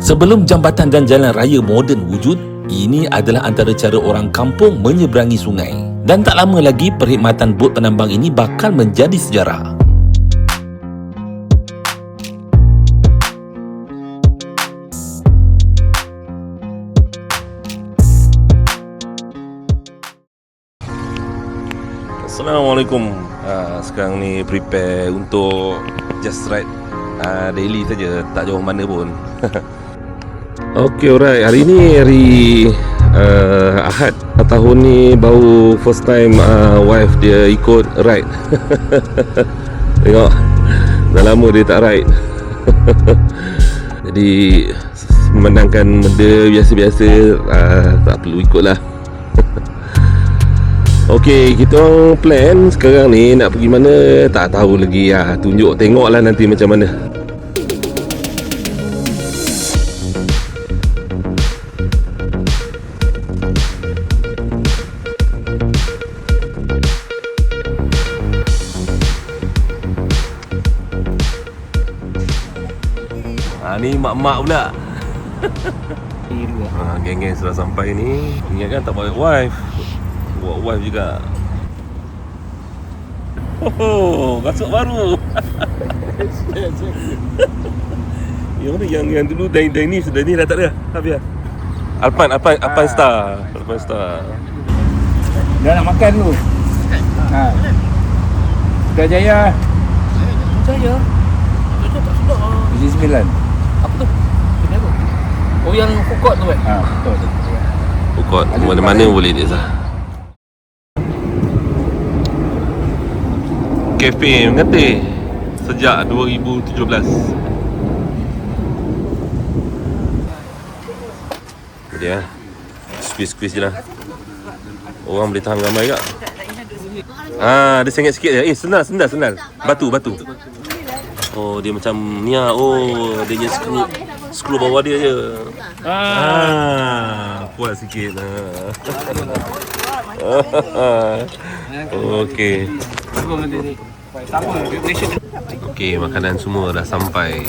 Sebelum jambatan dan jalan raya moden wujud, ini adalah antara cara orang kampung menyeberangi sungai. Dan tak lama lagi perkhidmatan bot penambang ini bakal menjadi sejarah. Assalamualaikum. Sekarang ni prepare untuk just ride daily saja, tak jauh mana pun. Okay, alright. Hari ni hari Ahad. Tahun ni baru first time wife dia ikut ride. Tengok, dah lama dia tak ride. Jadi menangkan benda biasa-biasa, tak perlu ikut lah. Okey, kita orang plan sekarang ni nak pergi mana tak tahu lagi lah. Tunjuk, tengoklah nanti macam mana. Ni mak-mak pula. Geng-geng sudah sampai ni. Ingat kan tak bawa wife. Bawa wife juga. Oh, kasut baru. Yang mana yang dulu Dine sudah ni dah tak ada. Habis dah. Alpine Star. Alpine Star. Dah nak makan dulu. Putrajaya. Putrajaya? Putrajaya tak sedap lah. Biji 9. Apa tu? Kenapa? Oh, yang food court tu kan? Betul. Food court, mana-mana boleh dia sah. Cafe Mengetih sejak 2017. Dia squeeze je lah. Orang boleh tahan ramai tak? Dia sengit sikit je. Sendal. Batu. Oh, dia macam ni lah. Oh, dia punya skru bawah dia je. Puas sikit lah. Okey. Okey, makanan semua dah sampai.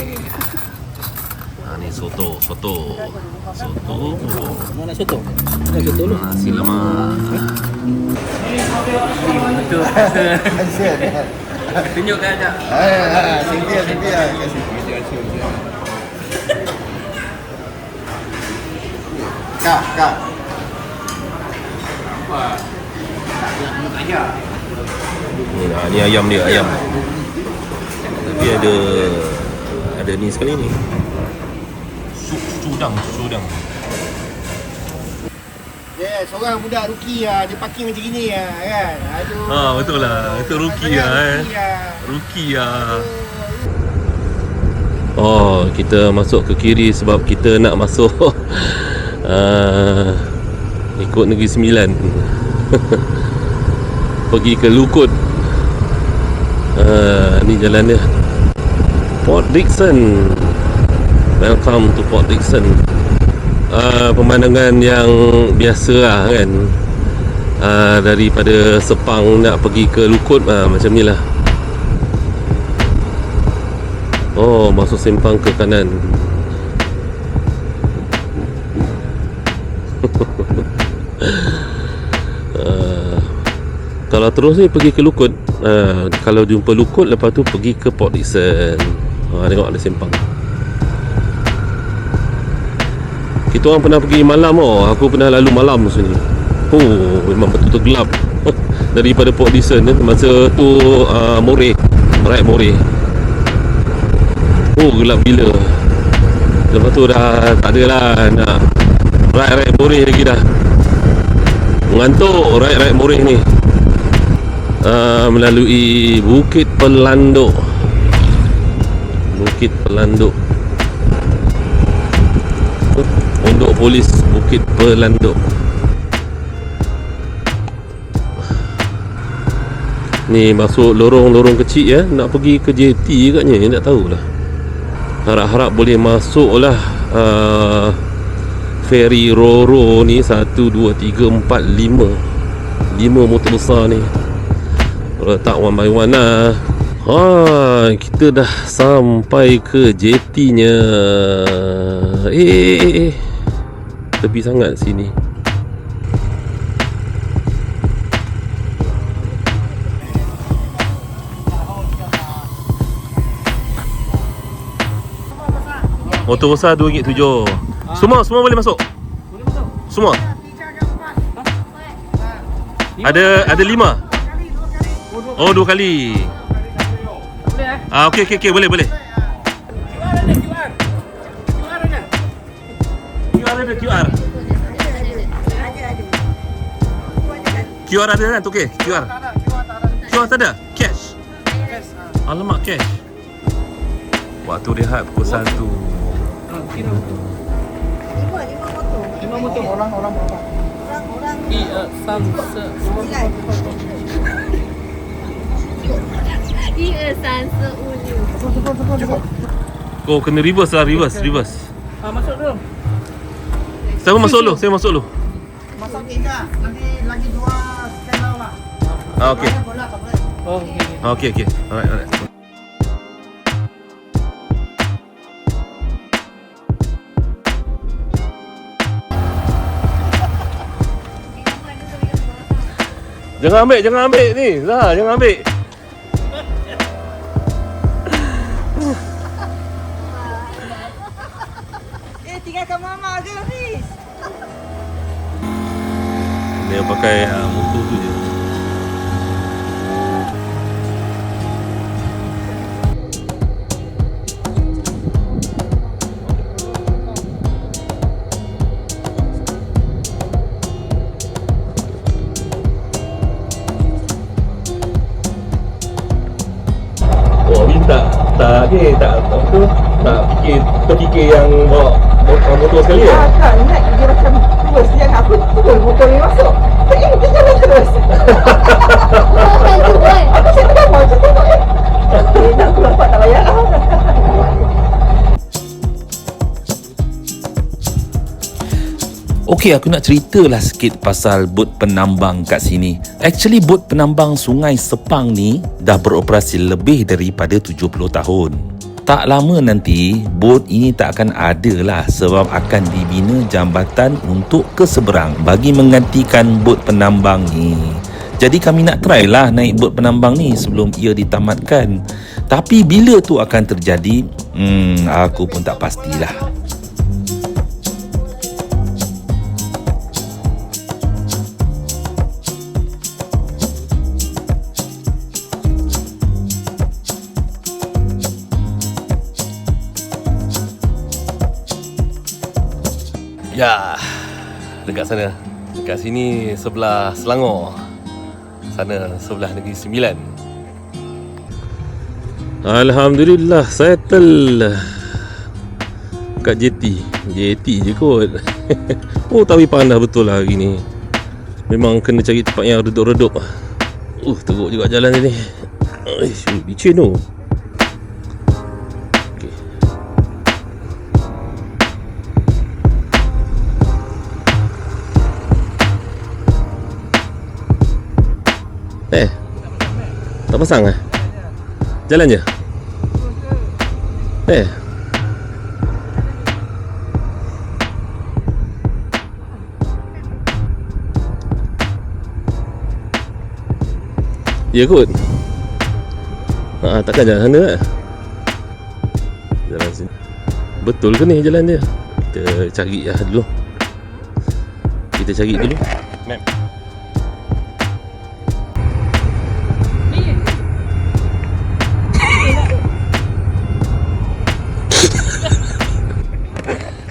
Ni soto. Mana soto? Mana soto lu? Nasi lemak. Tunjukkan ajak. Sempia. Kak. Ni ayam dia, ayam. Tapi ada ni sekali ni. Sudang. Seorang budak rookie lah, dia parking macam gini lah kan. Aduh. Betul lah. Itu rookie lah. Rookie lah. Oh, kita masuk ke kiri sebab kita nak masuk ikut Negeri Sembilan. Pergi ke Lukut. Ni jalan dia. Port Dickson. Welcome to Port Dickson. Pemandangan yang biasa lah kan. Daripada Sepang nak pergi ke Lukut, macam ni lah. Oh, masuk simpang ke kanan. Kalau terus ni pergi ke Lukut, kalau jumpa Lukut, lepas tu pergi ke Port Dickson. Tengok ada simpang. Kita orang pernah pergi malam. Aku pernah lalu malam sini. Memang betul-betul gelap. Daripada Port Dickson masa tu Right Moreh. Gelap gila. Lepas tu dah tak ada lah nak Right Moreh lagi dah. Mengantuk Right Moreh ni. Melalui Bukit Pelanduk. Pondok Polis Bukit Pelanduk. Ni masuk lorong-lorong kecil ya. Nak pergi ke JT agaknya, tak tahulah. Harap-harap boleh masuk lah Ferry Roro ni. 1, 2, 3, 4, 5 motor besar ni. Letak one by one lah. Kita dah sampai ke JT-nya. Tepi sangat sini. Motor besar RM2.7. Semua boleh masuk. Semua. Ada 5. Oh, 2 kali. Okey, boleh. QR. QR ada kan? Okey, QR. QR tak ada? Cash. Alamak, cash. Waktu rehat pukul 1. Kira 5 motor. 5 motor. Orang berapa? Orang Samse. 9. Oh, kena reverse lah, reverse. Masuk dulu. Saya masuk dulu. Masak tiga. Nanti lagi 2 channel lah. Okey. Bola tak boleh. Oh, Okey. Alright. Jangan ambil ni. Zah, jangan ambil. Tinggalkan mama ke Hafiz? Dia pakai motor tu je. Tak fikir yang bawa motor sekali ya? Tak, ingat dia macam terus yang aku turun motor ni masuk. Dia jalan terus. Aku saya tengah macam tu. Nak aku nampak tak layak. Okey, aku nak ceritalah sikit pasal bot penambang kat sini. Actually, bot penambang Sungai Sepang ni dah beroperasi lebih daripada 70 tahun. Tak lama nanti, bot ini tak akan ada lah sebab akan dibina jambatan untuk ke seberang bagi menggantikan bot penambang ni. Jadi kami nak try lah naik bot penambang ni sebelum ia ditamatkan. Tapi bila tu akan terjadi, aku pun tak pastilah. Ya, dekat sana. Dekat sini sebelah Selangor. Sana sebelah Negeri Sembilan. Alhamdulillah, settle kat JT je kot. Oh, tapi panas betul lah hari ni. Memang kena cari tempat yang redup-redup. Teruk juga jalan ni. Licin tu. Tak pasang lah. Jalan je. Ya kot. Takkan jalan sana lah. Jalan sini. Betul ke ni jalan dia? Kita cari lah dulu. Map.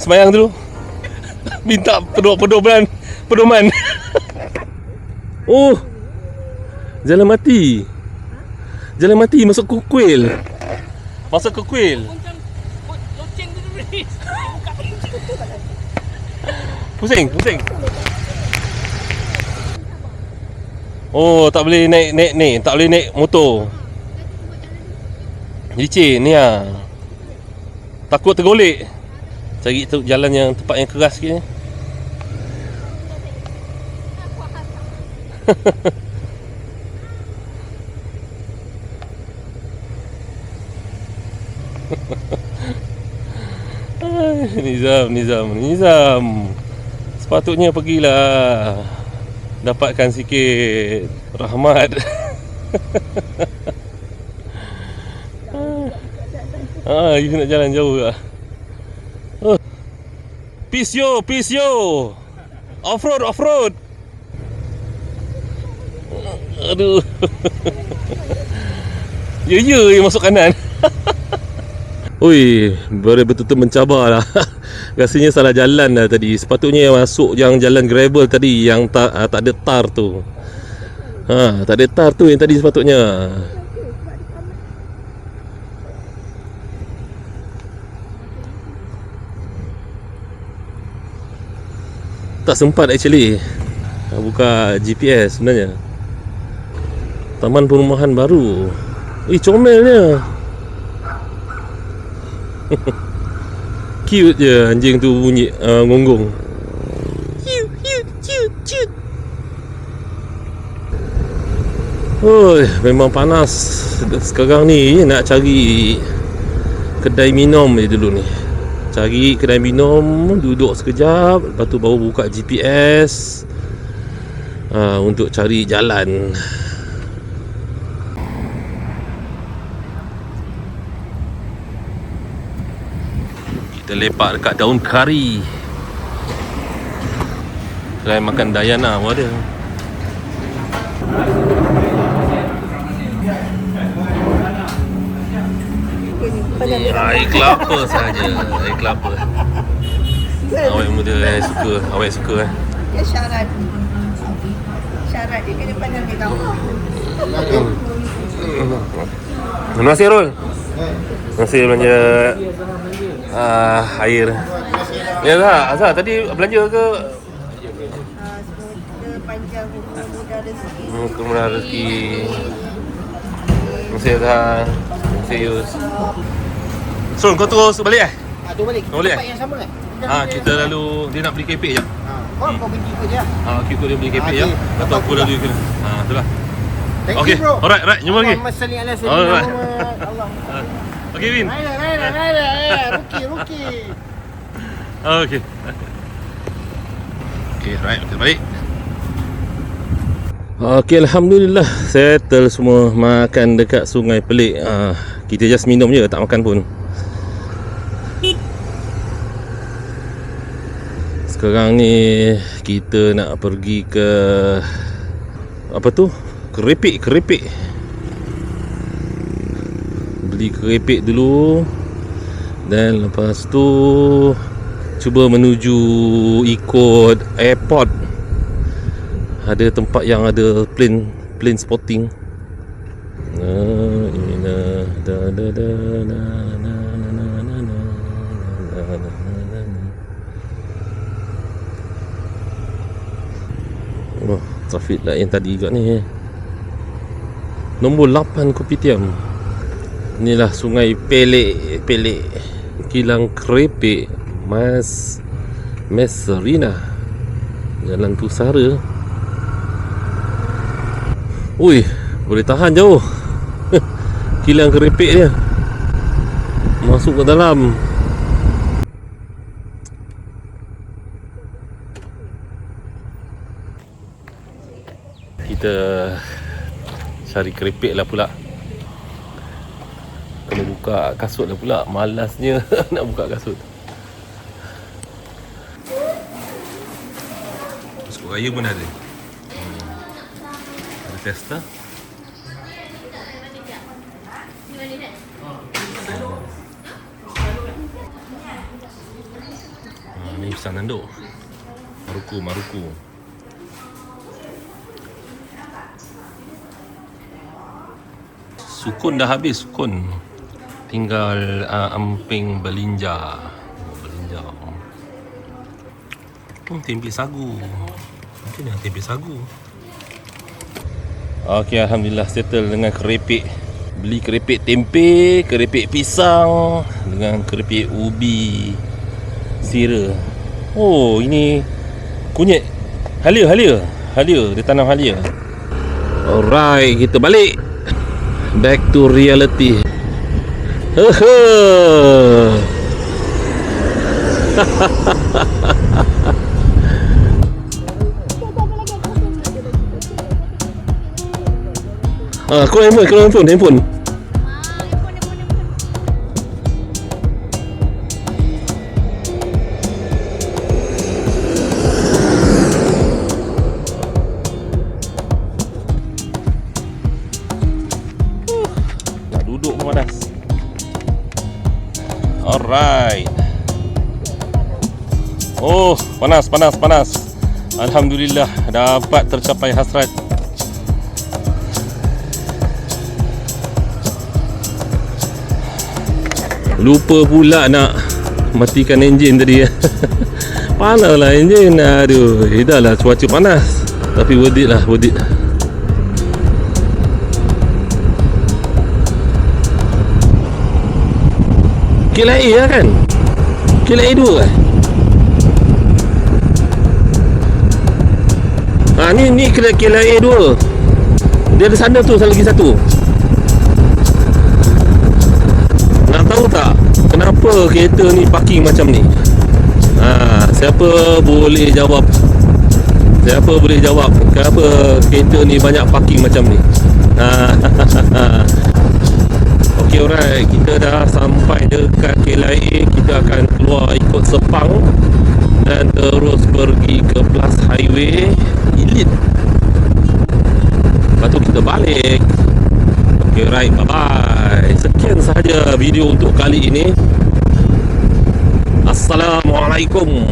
Semayang dulu. Minta pedoman. Oh, jalan mati. Masuk ke kuil. Pusing. Oh, tak boleh naik ni. Tak boleh naik motor. Licin ni lah. Takut tergolek. Cari jalan yang tempat yang keras sikit ni. Nizam. Sepatutnya pergilah dapatkan sikit rahmat. You nak jalan jauh ke? Peace yo. Off-road. Aduh. Ya, masuk kanan. Ui, betul-betul mencabar lah. Rasanya salah jalan lah tadi. Sepatutnya masuk yang jalan gravel tadi, yang tak ada tar tu. Tak ada tar tu yang tadi sepatutnya. Tak sempat actually buka GPS sebenarnya. Taman perumahan baru. Comelnya. Cute je anjing tu bunyi gonggong. Cute. Memang panas sekarang ni. Nak cari kedai minum je dulu ni. Cari kedai minum, duduk sekejap, lepas tu baru buka GPS untuk cari jalan. Kita lepak dekat daun kari. Kedai makan Dayana pun ada. Air kelapa saja. Air kelapa. Awak muda suka. Awak suka Dia syarat dia kena pandang dia tahu. Terima kasih Rul. Terima kasih belanja air. Ya Azhar tadi belanja ke? Semoga panjang umur, mudah rezeki. Kemudian rezeki. Terima kasih Azhar. Terima kasih Yus. Sul, kau terus balik Tu balik. Kita Boleh, tempat yang sama kan? kita lalu dia nak beli kepek je. Kau pergi ikut je. Ikut dia beli kepek je. Okey. Lepas tu aku lalu kena. Itulah. Thank Okey. you bro. Alright, jumpa lagi. Muhammad salli ala Alright. sayyidina Muhammad. Allah. Okey, Win. Rookie. Okey. Okey, right, kita balik. Okey, alhamdulillah settle semua. Makan dekat Sungai Pelik. Kita just minum je, tak makan pun. Sekarang ni kita nak pergi ke apa tu? Keripik. Beli keripik dulu. Dan lepas tu cuba menuju ikut airport. Ada tempat yang ada plane spotting. Trafik lah yang tadi kat ni. Nombor 8 Kopitiam. Inilah Sungai Pelik. Kilang Keripik Mas Serina, Jalan Pusara. Ui, boleh tahan jauh. Kilang Keripik dia masuk ke dalam. Kita cari keripik lah pula. Kena buka kasut lah pula. Malasnya nak buka kasut. Biskut raya pun ada. Ada tester. Ni pisang nanduk. Maruku. Sukun dah habis, sukun. Tinggal amping belinja. Tempe sagu. Macam mana tempe sagu? Okey, alhamdulillah settle dengan keripik. Beli keripik tempe, keripik pisang dengan keripik ubi sira. Oh, ini kunyit. Halia. Dia tanam halia. Alright, kita balik. Back to reality. Keluar handphone. Nak duduk pun panas. Alright. Oh, panas. Alhamdulillah dapat tercapai hasrat. Lupa pula nak matikan enjin tadi. Panas lah enjin. Aduh, dah lah cuaca panas. Tapi worth it lah. KLA lah kan? KLA 2 Ni KLA 2. Dia ada sana tu, lagi satu. Nak tahu tak kenapa kereta ni parking macam ni? Siapa boleh jawab kenapa kereta ni banyak parking macam ni? Okey, alright, kita dah sampai dekat KLIA. Kita akan keluar ikut Sepang dan terus pergi ke Plus Highway Elite. Lepas tu kita balik. Okay, right, bye-bye. Sekian sahaja video untuk kali ini. Assalamualaikum.